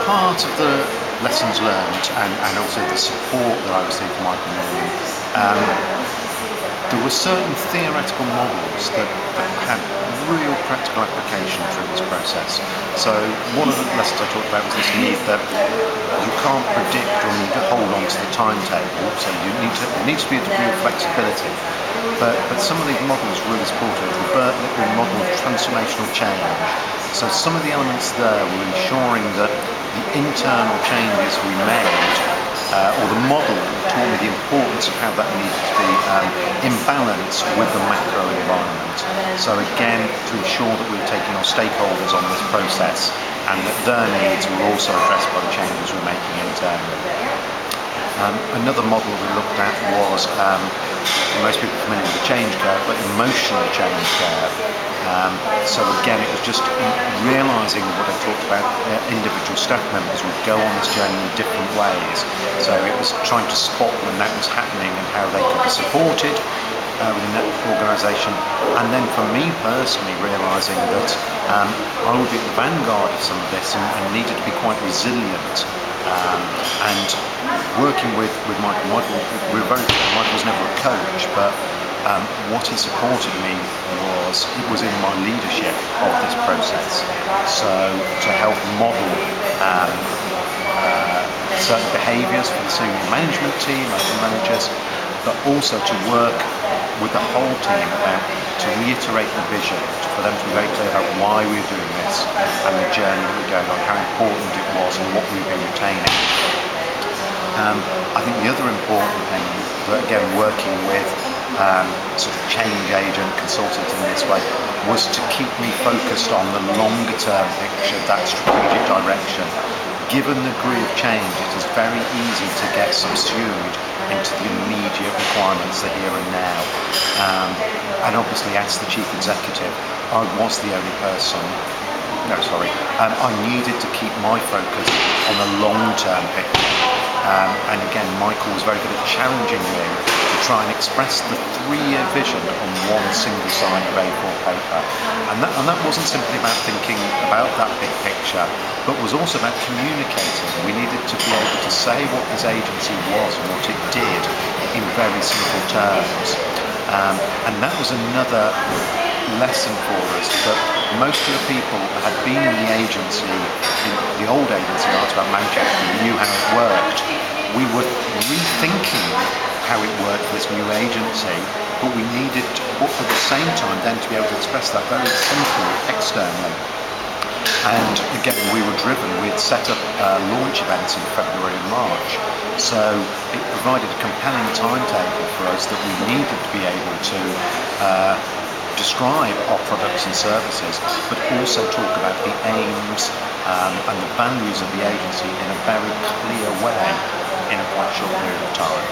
part of the lessons learned and also the support that I received from my community, there were certain theoretical models that had real practical application through this process. So one of the lessons I talked about was this need that you can't predict or need to hold on to the timetable, so it needs to be a degree of flexibility. But some of these models really supported the Burt Little model of transformational change. So some of the elements there were ensuring that the internal changes we made, or the model taught me the importance of how that needed to be in balance with the macro environment. So again, to ensure that we were taking our stakeholders on this process and that their needs were also addressed by the changes we're making internally. Another model we looked at was, most people are familiar with the change curve, but emotional change curve. So again, it was just realising what I talked about, individual staff members would go on this journey in different ways. So it was trying to spot when that was happening and how they could be supported within that organisation. And then for me personally, realising that I would be at the vanguard of some of this and needed to be quite resilient. And working with Michael, Michael was never a coach, but what he supported me was in my leadership of this process. So to help model certain behaviours for the senior management team, local managers, but also to work with the whole team to reiterate the vision, for them to be very clear about why we're doing this and the journey that we're going on, how important it was and what we've been retaining. I think the other important thing, that again working with sort of change agent consultants in this way, was to keep me focused on the longer term picture, that strategic direction. Given the degree of change, it is very easy to get subsumed into the immediate requirements, the here and now. And obviously, as the chief executive, I was the only person. I needed to keep my focus on the long-term picture. And again, Michael was very good at challenging me to try and express the 3-year vision on one single side of A4 paper. And that wasn't simply about thinking about that big picture, but was also about communicating. We needed to be able to say what this agency was and what it did in very simple terms. And that was another lesson for us, that most of the people that had been in the agency, in the old agency, I was about Manchester, knew how it worked. We were rethinking how it worked for this new agency, but we needed at the same time then to be able to express that very simply externally. And again, we were driven. We had set up launch events in February and March, so it provided a compelling timetable for us that we needed to be able to describe our products and services, but also talk about the aims and the values of the agency in a very clear way in a quite short period of time.